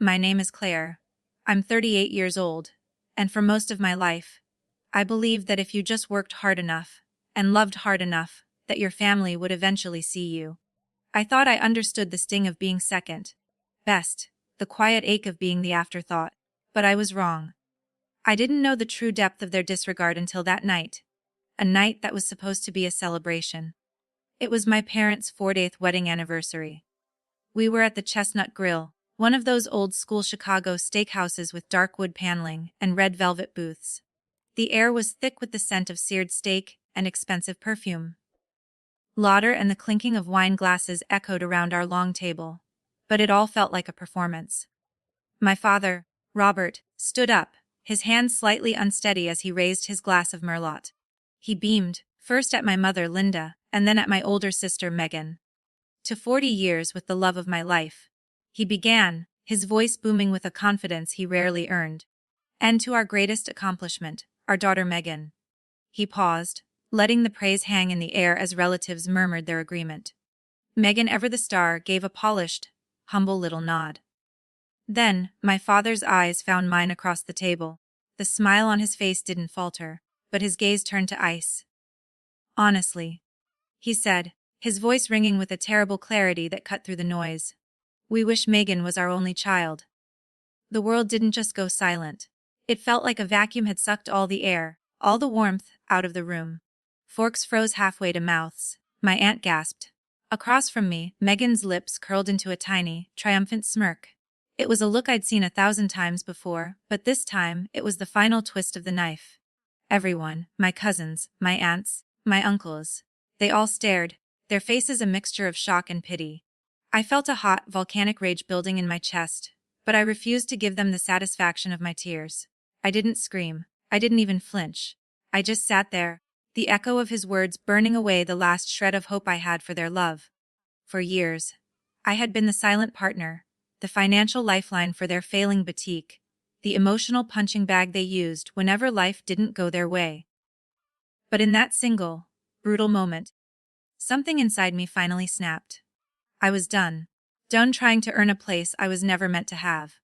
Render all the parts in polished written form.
My name is Claire. I'm 38 years old, and for most of my life, I believed that if you just worked hard enough and loved hard enough, that your family would eventually see you. I thought I understood the sting of being second, best, the quiet ache of being the afterthought, but I was wrong. I didn't know the true depth of their disregard until that night, a night that was supposed to be a celebration. It was my parents' 40th wedding anniversary. We were at the Chestnut Grill, one of those old-school Chicago steakhouses with dark wood paneling and red velvet booths. The air was thick with the scent of seared steak and expensive perfume. Laughter and the clinking of wine glasses echoed around our long table, but it all felt like a performance. My father, Robert, stood up, his hand slightly unsteady as he raised his glass of Merlot. He beamed, first at my mother Linda, and then at my older sister Megan. To 40 years with the love of my life, he began, his voice booming with a confidence he rarely earned. And to our greatest accomplishment, our daughter Megan. He paused, letting the praise hang in the air as relatives murmured their agreement. Megan, ever the star, gave a polished, humble little nod. Then, my father's eyes found mine across the table. The smile on his face didn't falter, but his gaze turned to ice. Honestly, he said, his voice ringing with a terrible clarity that cut through the noise. We wish Megan was our only child. The world didn't just go silent. It felt like a vacuum had sucked all the air, all the warmth, out of the room. Forks froze halfway to mouths. My aunt gasped. Across from me, Megan's lips curled into a tiny, triumphant smirk. It was a look I'd seen 1,000 times before, but this time, it was the final twist of the knife. Everyone, my cousins, my aunts, my uncles, they all stared, their faces a mixture of shock and pity. I felt a hot, volcanic rage building in my chest, but I refused to give them the satisfaction of my tears. I didn't scream. I didn't even flinch. I just sat there, the echo of his words burning away the last shred of hope I had for their love. For years, I had been the silent partner, the financial lifeline for their failing boutique, the emotional punching bag they used whenever life didn't go their way. But in that single, brutal moment, something inside me finally snapped. I was done. Done trying to earn a place I was never meant to have.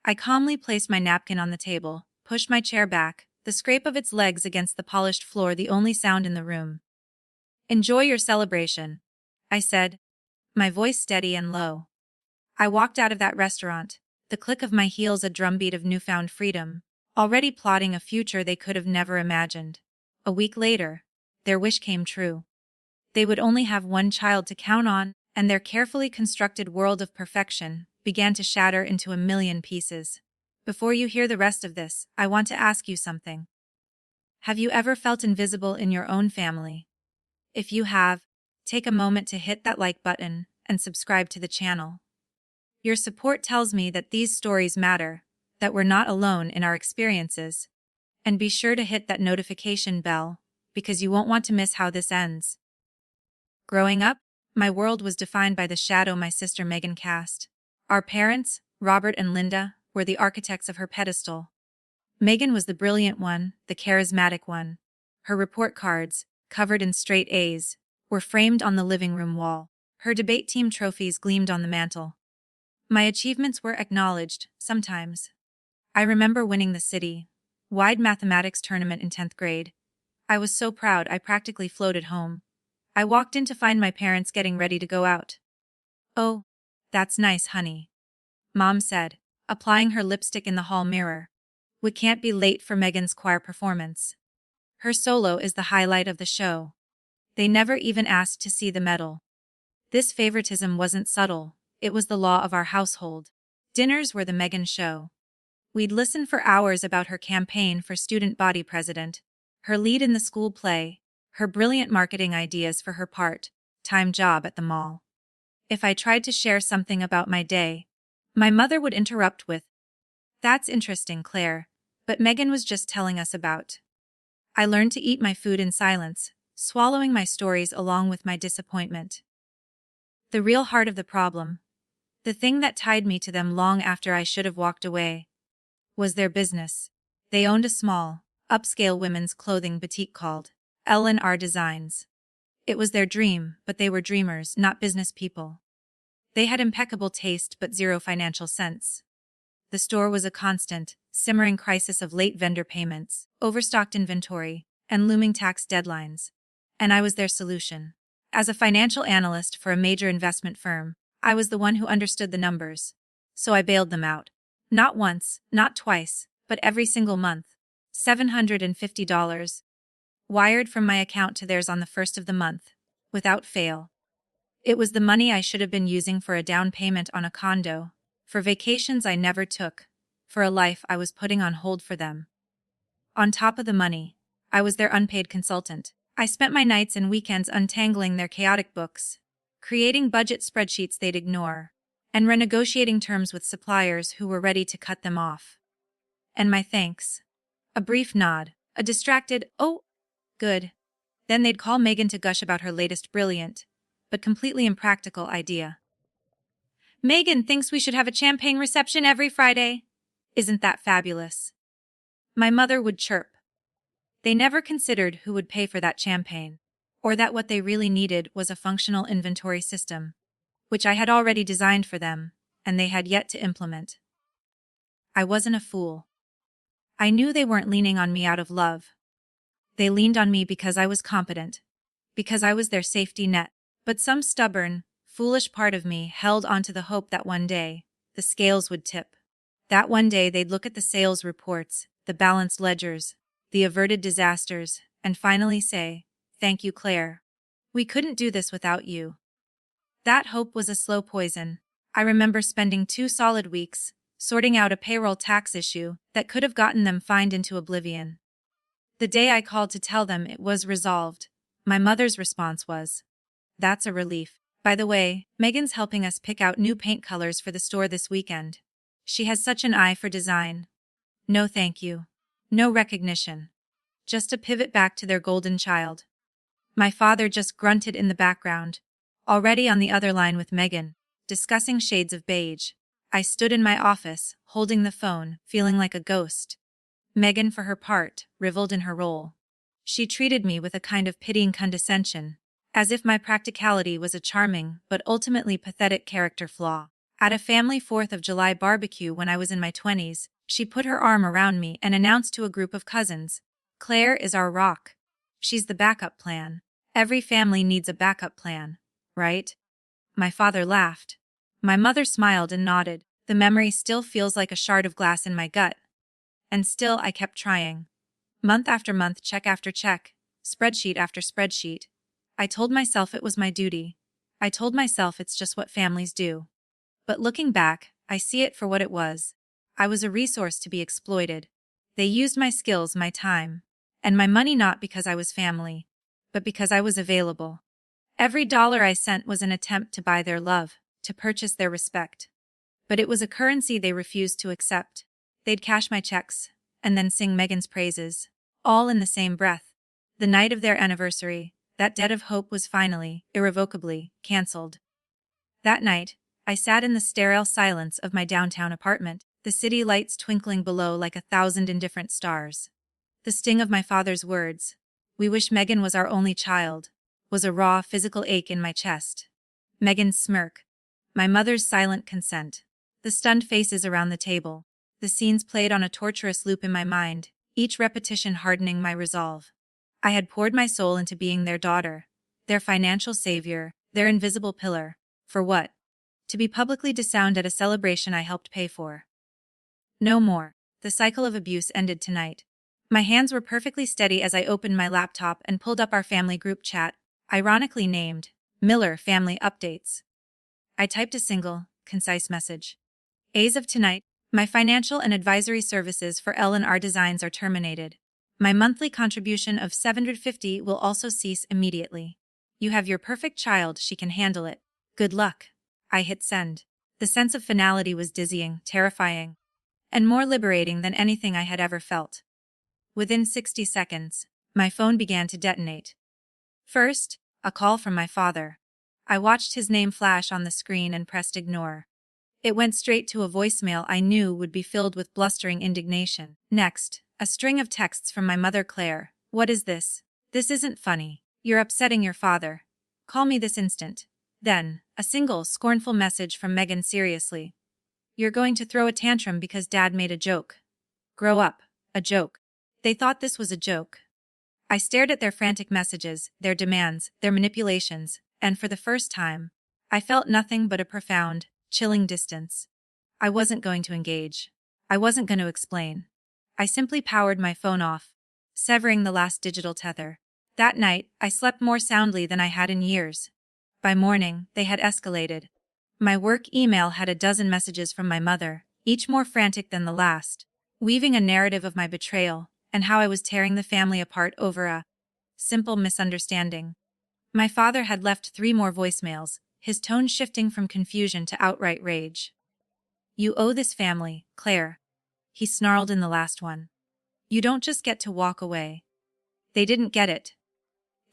I calmly placed my napkin on the table, pushed my chair back, the scrape of its legs against the polished floor the only sound in the room. Enjoy your celebration, I said, my voice steady and low. I walked out of that restaurant, the click of my heels a drumbeat of newfound freedom, already plotting a future they could have never imagined. A week later, their wish came true. They would only have one child to count on, and their carefully constructed world of perfection began to shatter into a million pieces. Before you hear the rest of this, I want to ask you something. Have you ever felt invisible in your own family? If you have, take a moment to hit that like button and subscribe to the channel. Your support tells me that these stories matter, that we're not alone in our experiences. And be sure to hit that notification bell, because you won't want to miss how this ends. Growing up, my world was defined by the shadow my sister Megan cast. Our parents, Robert and Linda, were the architects of her pedestal. Megan was the brilliant one, the charismatic one. Her report cards, covered in straight A's, were framed on the living room wall. Her debate team trophies gleamed on the mantel. My achievements were acknowledged, sometimes. I remember winning the city-wide mathematics tournament in 10th grade. I was so proud I practically floated home. I walked in to find my parents getting ready to go out. "Oh, that's nice, honey," Mom said, applying her lipstick in the hall mirror. "We can't be late for Megan's choir performance. Her solo is the highlight of the show." They never even asked to see the medal. This favoritism wasn't subtle, it was the law of our household. Dinners were the Megan show. We'd listen for hours about her campaign for student body president, her lead in the school play, her brilliant marketing ideas for her part-time job at the mall. If I tried to share something about my day, my mother would interrupt with, "That's interesting, Claire, but Megan was just telling us about." I learned to eat my food in silence, swallowing my stories along with my disappointment. The real heart of the problem, the thing that tied me to them long after I should have walked away, was their business. They owned a small, upscale women's clothing boutique called L&R Designs. It was their dream, but they were dreamers, not business people. They had impeccable taste but zero financial sense. The store was a constant, simmering crisis of late vendor payments, overstocked inventory, and looming tax deadlines. And I was their solution. As a financial analyst for a major investment firm, I was the one who understood the numbers. So I bailed them out. Not once, not twice, but every single month. $750. Wired from my account to theirs on the first of the month, without fail. It was the money I should have been using for a down payment on a condo, for vacations I never took, for a life I was putting on hold for them. On top of the money, I was their unpaid consultant. I spent my nights and weekends untangling their chaotic books, creating budget spreadsheets they'd ignore, and renegotiating terms with suppliers who were ready to cut them off. And my thanks. A brief nod, a distracted, "Oh, good." Then they'd call Megan to gush about her latest brilliant, but completely impractical idea. "Megan thinks we should have a champagne reception every Friday. Isn't that fabulous?" My mother would chirp. They never considered who would pay for that champagne, or that what they really needed was a functional inventory system, which I had already designed for them, and they had yet to implement. I wasn't a fool. I knew they weren't leaning on me out of love. They leaned on me because I was competent, because I was their safety net. But some stubborn, foolish part of me held onto the hope that one day, the scales would tip. That one day they'd look at the sales reports, the balanced ledgers, the averted disasters, and finally say, "Thank you, Claire. We couldn't do this without you." That hope was a slow poison. I remember spending 2 solid weeks, sorting out a payroll tax issue that could have gotten them fined into oblivion. The day I called to tell them it was resolved, my mother's response was, "That's a relief. By the way, Megan's helping us pick out new paint colors for the store this weekend. She has such an eye for design." No thank you. No recognition. Just a pivot back to their golden child. My father just grunted in the background, already on the other line with Megan, discussing shades of beige. I stood in my office, holding the phone, feeling like a ghost. Megan, for her part, reveled in her role. She treated me with a kind of pitying condescension, as if my practicality was a charming but ultimately pathetic character flaw. At a family 4th of July barbecue when I was in my 20s, she put her arm around me and announced to a group of cousins, "Claire is our rock. She's the backup plan. Every family needs a backup plan, right?" My father laughed. My mother smiled and nodded. The memory still feels like a shard of glass in my gut. And still I kept trying. Month after month, check after check, spreadsheet after spreadsheet. I told myself it was my duty. I told myself it's just what families do. But looking back, I see it for what it was. I was a resource to be exploited. They used my skills, my time, and my money not because I was family, but because I was available. Every dollar I sent was an attempt to buy their love, to purchase their respect. But it was a currency they refused to accept. They'd cash my checks, and then sing Megan's praises, all in the same breath. The night of their anniversary, that debt of hope was finally, irrevocably, cancelled. That night, I sat in the sterile silence of my downtown apartment, the city lights twinkling below like 1,000 indifferent stars. The sting of my father's words, "We wish Megan was our only child," was a raw, physical ache in my chest. Megan's smirk. My mother's silent consent. The stunned faces around the table. The scenes played on a torturous loop in my mind, each repetition hardening my resolve. I had poured my soul into being their daughter, their financial savior, their invisible pillar. For what? To be publicly disowned at a celebration I helped pay for. No more. The cycle of abuse ended tonight. My hands were perfectly steady as I opened my laptop and pulled up our family group chat, ironically named Miller Family Updates. I typed a single, concise message. As of tonight, my financial and advisory services for L&R Designs are terminated. My monthly contribution of $750 will also cease immediately. You have your perfect child, she can handle it. Good luck. I hit send. The sense of finality was dizzying, terrifying, and more liberating than anything I had ever felt. Within 60 seconds, my phone began to detonate. First, a call from my father. I watched his name flash on the screen and pressed ignore. It went straight to a voicemail I knew would be filled with blustering indignation. Next, a string of texts from my mother Claire. "What is this? This isn't funny. You're upsetting your father. Call me this instant." Then, a single, scornful message from Megan. "Seriously? You're going to throw a tantrum because Dad made a joke. Grow up. A joke. They thought this was a joke. I stared at their frantic messages, their demands, their manipulations, and for the first time, I felt nothing but a profound, chilling distance. I wasn't going to engage. I wasn't going to explain. I simply powered my phone off, severing the last digital tether. That night, I slept more soundly than I had in years. By morning, they had escalated. My work email had a dozen messages from my mother, each more frantic than the last, weaving a narrative of my betrayal and how I was tearing the family apart over a simple misunderstanding. My father had left 3 more voicemails, his tone shifting from confusion to outright rage. You owe this family, Claire, he snarled in the last one. You don't just get to walk away. They didn't get it.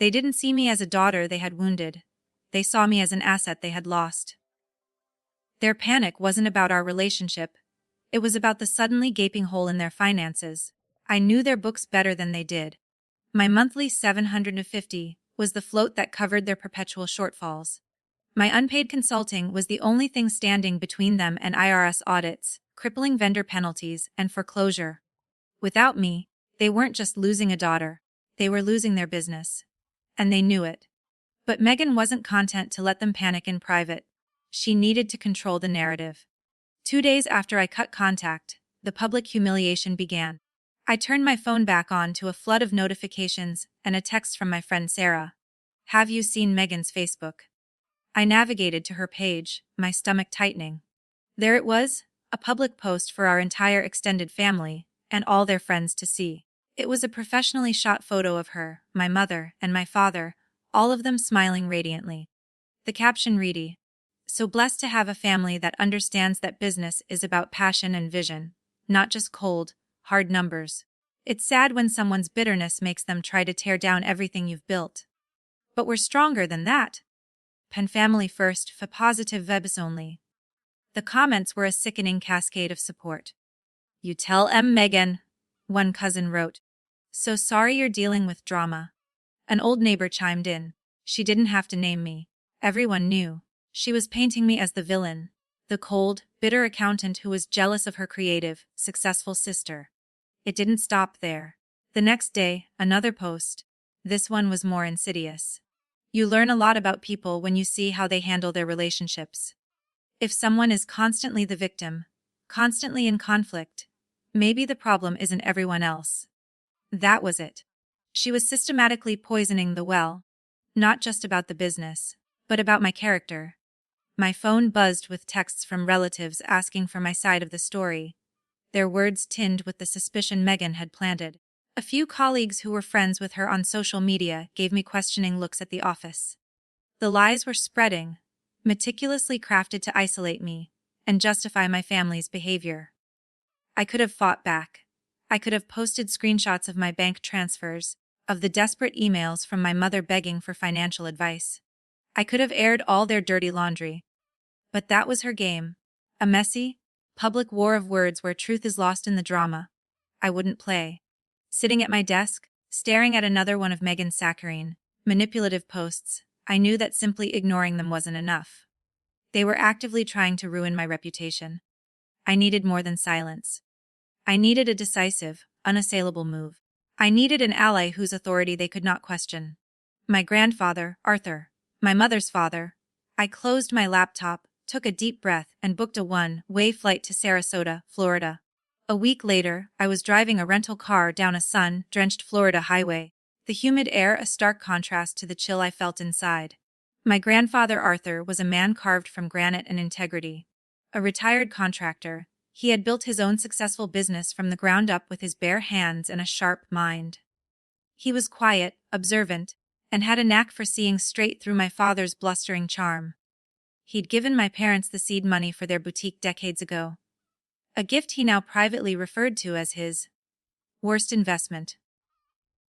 They didn't see me as a daughter they had wounded. They saw me as an asset they had lost. Their panic wasn't about our relationship. It was about the suddenly gaping hole in their finances. I knew their books better than they did. My monthly $750 was the float that covered their perpetual shortfalls. My unpaid consulting was the only thing standing between them and IRS audits, crippling vendor penalties, and foreclosure. Without me, they weren't just losing a daughter, they were losing their business. And they knew it. But Megan wasn't content to let them panic in private. She needed to control the narrative. 2 days after I cut contact, the public humiliation began. I turned my phone back on to a flood of notifications and a text from my friend Sarah. Have you seen Megan's Facebook? I navigated to her page, my stomach tightening. There it was, a public post for our entire extended family, and all their friends to see. It was a professionally shot photo of her, my mother, and my father, all of them smiling radiantly. The caption read, "So blessed to have a family that understands that business is about passion and vision, not just cold, hard numbers. It's sad when someone's bitterness makes them try to tear down everything you've built. But we're stronger than that. Pen family first, for positive vibes only." The comments were a sickening cascade of support. "You tell Megan," one cousin wrote. "So sorry you're dealing with drama." An old neighbor chimed in. She didn't have to name me. Everyone knew. She was painting me as the villain, the cold, bitter accountant who was jealous of her creative, successful sister. It didn't stop there. The next day, another post. This one was more insidious. You learn a lot about people when you see how they handle their relationships. If someone is constantly the victim, constantly in conflict, maybe the problem isn't everyone else. That was it. She was systematically poisoning the well, not just about the business, but about my character. My phone buzzed with texts from relatives asking for my side of the story, their words tinged with the suspicion Megan had planted. A few colleagues who were friends with her on social media gave me questioning looks at the office. The lies were spreading, meticulously crafted to isolate me and justify my family's behavior. I could have fought back. I could have posted screenshots of my bank transfers, of the desperate emails from my mother begging for financial advice. I could have aired all their dirty laundry. But that was her game. A messy, public war of words where truth is lost in the drama. I wouldn't play. Sitting at my desk, staring at another one of Megan's saccharine, manipulative posts, I knew that simply ignoring them wasn't enough. They were actively trying to ruin my reputation. I needed more than silence. I needed a decisive, unassailable move. I needed an ally whose authority they could not question. My grandfather, Arthur. My mother's father. I closed my laptop, took a deep breath, and booked a one-way flight to Sarasota, Florida. A week later, I was driving a rental car down a sun-drenched Florida highway, the humid air a stark contrast to the chill I felt inside. My grandfather Arthur was a man carved from granite and integrity. A retired contractor, he had built his own successful business from the ground up with his bare hands and a sharp mind. He was quiet, observant, and had a knack for seeing straight through my father's blustering charm. He'd given my parents the seed money for their boutique decades ago. A gift he now privately referred to as his worst investment.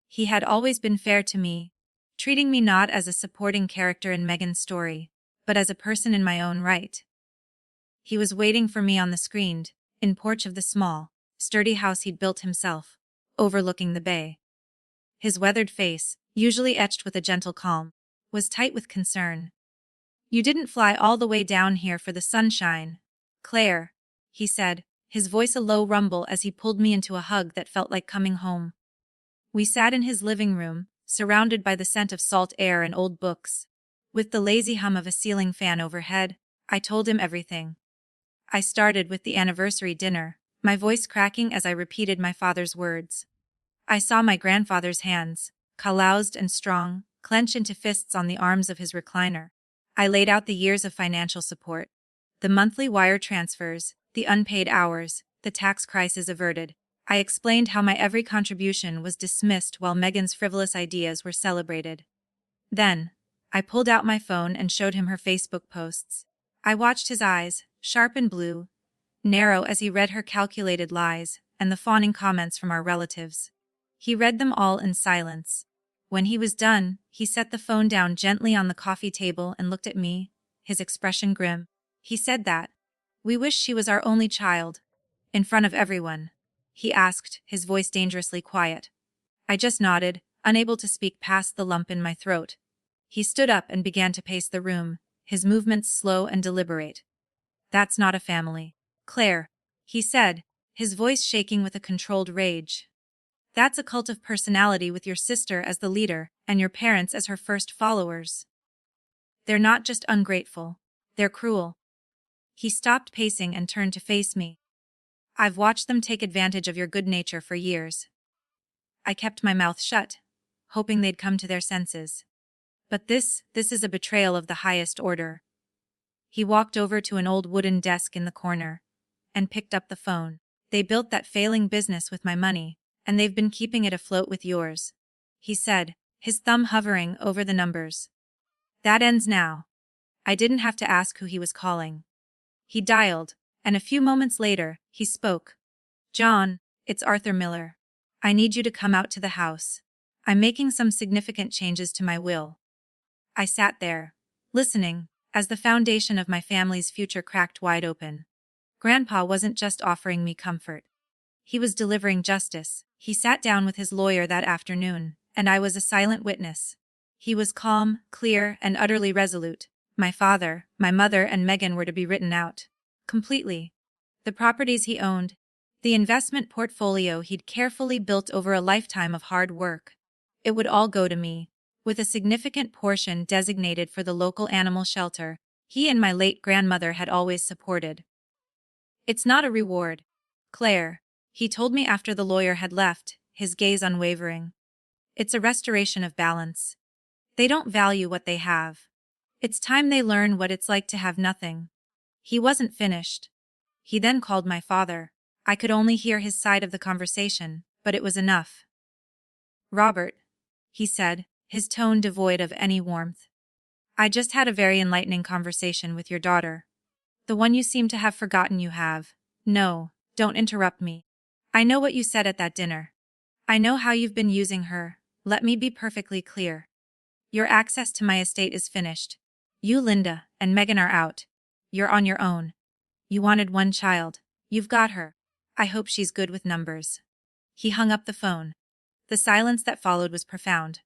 He had always been fair to me, treating me not as a supporting character in Megan's story, but as a person in my own right. He was waiting for me on the screened, in porch of the small, sturdy house he'd built himself, overlooking the bay. His weathered face, usually etched with a gentle calm, was tight with concern. "You didn't fly all the way down here for the sunshine, Claire," he said, his voice a low rumble as he pulled me into a hug that felt like coming home. We sat in his living room, surrounded by the scent of salt air and old books. With the lazy hum of a ceiling fan overhead, I told him everything. I started with the anniversary dinner, my voice cracking as I repeated my father's words. I saw my grandfather's hands, calloused and strong, clench into fists on the arms of his recliner. I laid out the years of financial support. The monthly wire transfers, the unpaid hours, the tax crisis averted. I explained how my every contribution was dismissed while Megan's frivolous ideas were celebrated. Then, I pulled out my phone and showed him her Facebook posts. I watched his eyes, sharp and blue, narrow as he read her calculated lies, and the fawning comments from our relatives. He read them all in silence. When he was done, he set the phone down gently on the coffee table and looked at me, his expression grim. He said that, "We wish she was our only child." In front of everyone, he asked, his voice dangerously quiet. I just nodded, unable to speak past the lump in my throat. He stood up and began to pace the room, his movements slow and deliberate. "That's not a family, Claire," he said, his voice shaking with a controlled rage. "That's a cult of personality with your sister as the leader and your parents as her first followers. They're not just ungrateful, they're cruel." He stopped pacing and turned to face me. "I've watched them take advantage of your good nature for years." I kept my mouth shut, hoping they'd come to their senses. "But this is a betrayal of the highest order." He walked over to an old wooden desk in the corner and picked up the phone. "They built that failing business with my money, and they've been keeping it afloat with yours," he said, his thumb hovering over the numbers. "That ends now." I didn't have to ask who he was calling. He dialed, and a few moments later, he spoke. "John, it's Arthur Miller. I need you to come out to the house. I'm making some significant changes to my will." I sat there, listening, as the foundation of my family's future cracked wide open. Grandpa wasn't just offering me comfort. He was delivering justice. He sat down with his lawyer that afternoon, and I was a silent witness. He was calm, clear, and utterly resolute. My father, my mother, and Megan were to be written out. Completely. The properties he owned, the investment portfolio he'd carefully built over a lifetime of hard work. It would all go to me, with a significant portion designated for the local animal shelter he and my late grandmother had always supported. "It's not a reward, Claire," he told me after the lawyer had left, his gaze unwavering. "It's a restoration of balance. They don't value what they have. It's time they learn what it's like to have nothing." He wasn't finished. He then called my father. I could only hear his side of the conversation, but it was enough. "Robert," he said, his tone devoid of any warmth. "I just had a very enlightening conversation with your daughter. The one you seem to have forgotten you have." "No, don't interrupt me. I know what you said at that dinner. I know how you've been using her. Let me be perfectly clear. Your access to my estate is finished. You, Linda, and Megan are out. You're on your own. You wanted one child. You've got her. I hope she's good with numbers." He hung up the phone. The silence that followed was profound.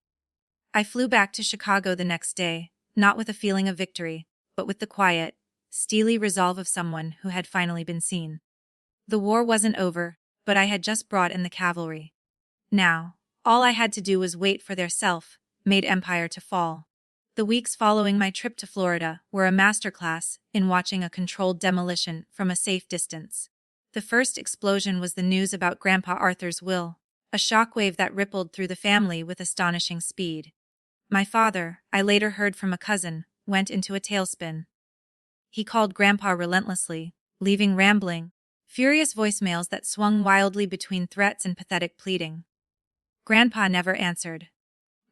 I flew back to Chicago the next day, not with a feeling of victory, but with the quiet, steely resolve of someone who had finally been seen. The war wasn't over, but I had just brought in the cavalry. Now, all I had to do was wait for their self-made empire to fall. The weeks following my trip to Florida were a masterclass in watching a controlled demolition from a safe distance. The first explosion was the news about Grandpa Arthur's will, a shockwave that rippled through the family with astonishing speed. My father, I later heard from a cousin, went into a tailspin. He called Grandpa relentlessly, leaving rambling, furious voicemails that swung wildly between threats and pathetic pleading. Grandpa never answered.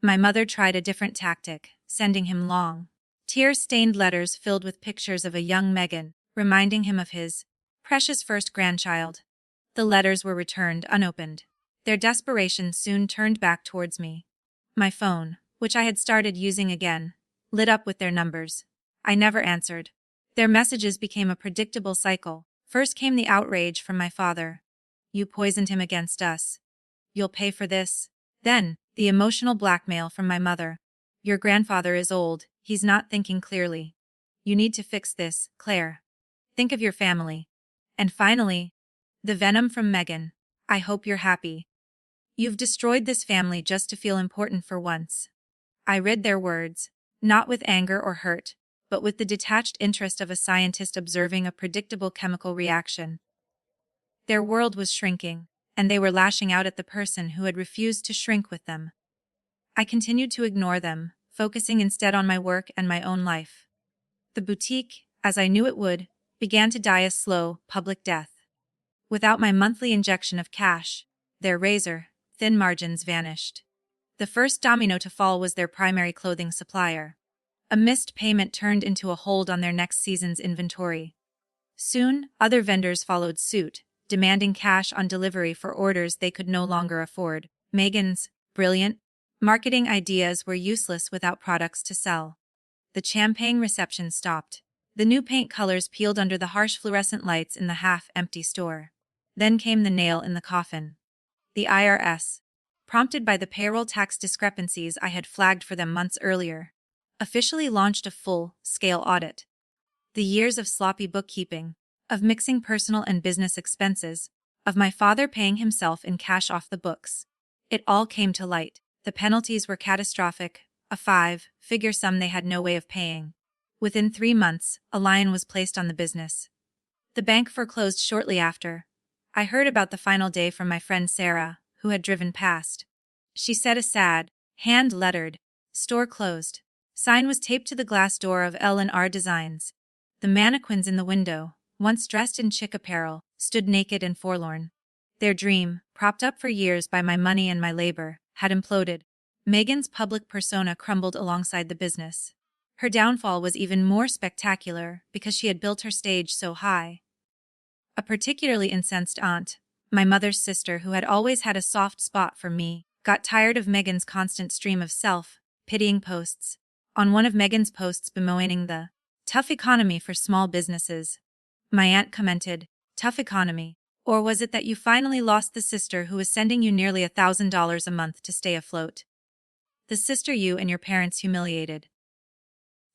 My mother tried a different tactic, sending him long, tear-stained letters filled with pictures of a young Megan, reminding him of his precious first grandchild. The letters were returned unopened. Their desperation soon turned back towards me. My phone, which I had started using again, lit up with their numbers. I never answered. Their messages became a predictable cycle. First came the outrage from my father. "You poisoned him against us. You'll pay for this." Then, the emotional blackmail from my mother. "Your grandfather is old, he's not thinking clearly. You need to fix this, Claire. Think of your family." And finally, the venom from Megan. I hope you're happy. You've destroyed this family just to feel important for once. I read their words, not with anger or hurt, but with the detached interest of a scientist observing a predictable chemical reaction. Their world was shrinking, and they were lashing out at the person who had refused to shrink with them. I continued to ignore them, focusing instead on my work and my own life. The boutique, as I knew it would, began to die a slow, public death. Without my monthly injection of cash, their razor-thin margins vanished. The first domino to fall was their primary clothing supplier. A missed payment turned into a hold on their next season's inventory. Soon, other vendors followed suit, demanding cash on delivery for orders they could no longer afford. Megan's brilliant marketing ideas were useless without products to sell. The champagne reception stopped. The new paint colors peeled under the harsh fluorescent lights in the half-empty store. Then came the nail in the coffin. The IRS, prompted by the payroll tax discrepancies I had flagged for them months earlier, officially launched a full-scale audit. The years of sloppy bookkeeping, of mixing personal and business expenses, of my father paying himself in cash off the books. It all came to light. The penalties were catastrophic, a five-figure sum they had no way of paying. Within 3 months, a lion was placed on the business. The bank foreclosed shortly after. I heard about the final day from my friend Sarah, who had driven past. She said a sad, hand-lettered, store closed sign was taped to the glass door of L&R Designs. The mannequins in the window, once dressed in chic apparel, stood naked and forlorn. Their dream, propped up for years by my money and my labor, had imploded. Megan's public persona crumbled alongside the business. Her downfall was even more spectacular because she had built her stage so high. A particularly incensed aunt, my mother's sister who had always had a soft spot for me, got tired of Megan's constant stream of self-pitying posts. On one of Megan's posts bemoaning the tough economy for small businesses, my aunt commented, "Tough economy? Or was it that you finally lost the sister who was sending you nearly $1,000 a month to stay afloat? The sister you and your parents humiliated."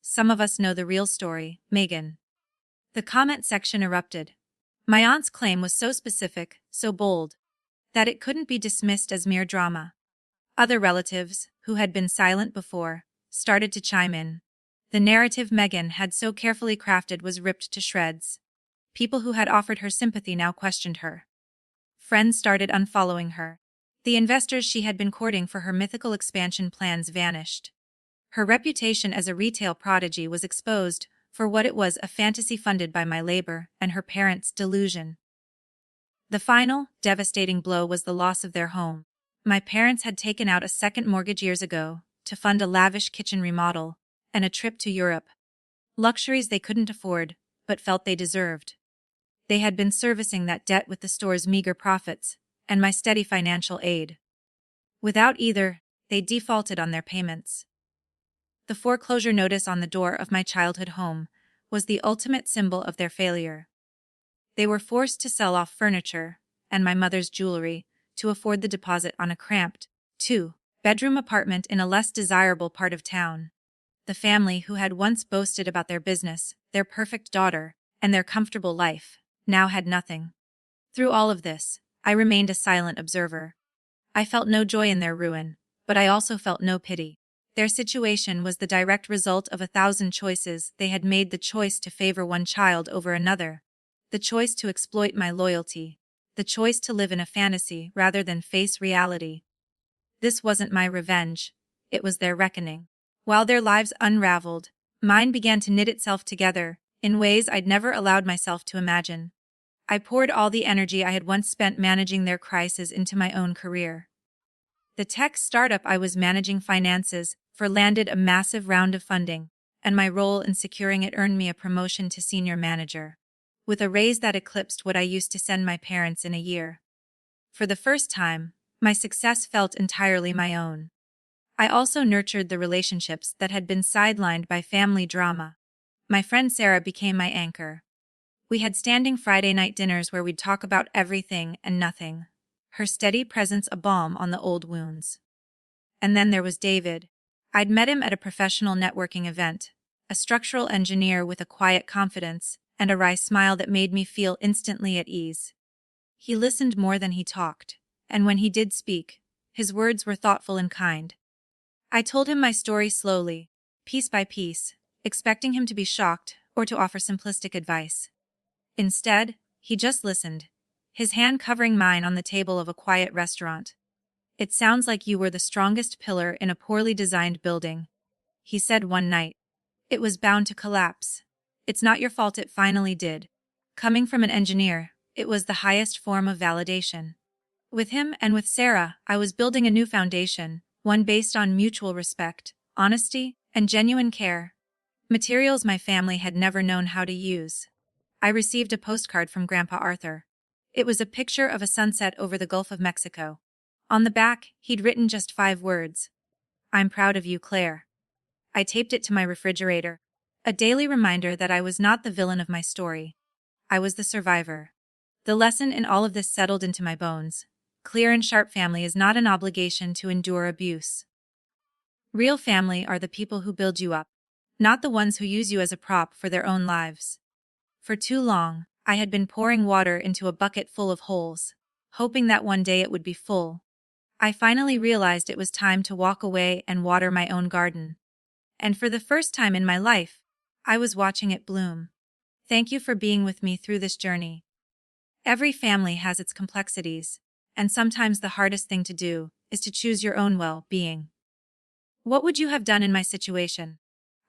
Some of us know the real story, Megan. The comment section erupted. My aunt's claim was so specific, so bold, that it couldn't be dismissed as mere drama. Other relatives, who had been silent before, started to chime in. The narrative Megan had so carefully crafted was ripped to shreds. People who had offered her sympathy now questioned her. Friends started unfollowing her. The investors she had been courting for her mythical expansion plans vanished. Her reputation as a retail prodigy was exposed for what it was, a fantasy funded by my labor and her parents' delusion. The final, devastating blow was the loss of their home. My parents had taken out a second mortgage years ago to fund a lavish kitchen remodel and a trip to Europe. Luxuries they couldn't afford, but felt they deserved. They had been servicing that debt with the store's meager profits and my steady financial aid. Without either, they defaulted on their payments. The foreclosure notice on the door of my childhood home was the ultimate symbol of their failure. They were forced to sell off furniture and my mother's jewelry to afford the deposit on a cramped, 2-bedroom apartment in a less desirable part of town. The family who had once boasted about their business, their perfect daughter, and their comfortable life, now had nothing. Through all of this, I remained a silent observer. I felt no joy in their ruin, but I also felt no pity. Their situation was the direct result of 1,000 choices. They had made the choice to favor one child over another, the choice to exploit my loyalty, the choice to live in a fantasy rather than face reality. This wasn't my revenge, it was their reckoning. While their lives unraveled, mine began to knit itself together in ways I'd never allowed myself to imagine. I poured all the energy I had once spent managing their crisis into my own career. The tech startup I was managing finances for landed a massive round of funding, and my role in securing it earned me a promotion to senior manager, with a raise that eclipsed what I used to send my parents in a year. For the first time, my success felt entirely my own. I also nurtured the relationships that had been sidelined by family drama. My friend Sarah became my anchor. We had standing Friday night dinners where we'd talk about everything and nothing, her steady presence a balm on the old wounds. And then there was David. I'd met him at a professional networking event, a structural engineer with a quiet confidence and a wry smile that made me feel instantly at ease. He listened more than he talked, and when he did speak, his words were thoughtful and kind. I told him my story slowly, piece by piece, expecting him to be shocked or to offer simplistic advice. Instead, he just listened, his hand covering mine on the table of a quiet restaurant. "It sounds like you were the strongest pillar in a poorly designed building," he said one night. "It was bound to collapse. It's not your fault it finally did." Coming from an engineer, it was the highest form of validation. With him and with Sarah, I was building a new foundation, one based on mutual respect, honesty, and genuine care. Materials my family had never known how to use. I received a postcard from Grandpa Arthur. It was a picture of a sunset over the Gulf of Mexico. On the back, he'd written just 5 words. "I'm proud of you, Claire." I taped it to my refrigerator, a daily reminder that I was not the villain of my story. I was the survivor. The lesson in all of this settled into my bones. Clear and sharp family is not an obligation to endure abuse. Real family are the people who build you up, not the ones who use you as a prop for their own lives. For too long, I had been pouring water into a bucket full of holes, hoping that one day it would be full. I finally realized it was time to walk away and water my own garden. And for the first time in my life, I was watching it bloom. Thank you for being with me through this journey. Every family has its complexities, and sometimes the hardest thing to do is to choose your own well-being. What would you have done in my situation?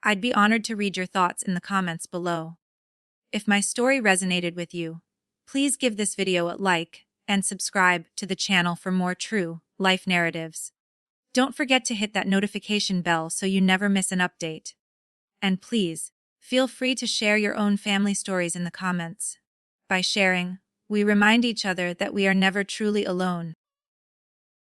I'd be honored to read your thoughts in the comments below. If my story resonated with you, please give this video a like and subscribe to the channel for more true life narratives. Don't forget to hit that notification bell so you never miss an update. And please, feel free to share your own family stories in the comments. By sharing, we remind each other that we are never truly alone.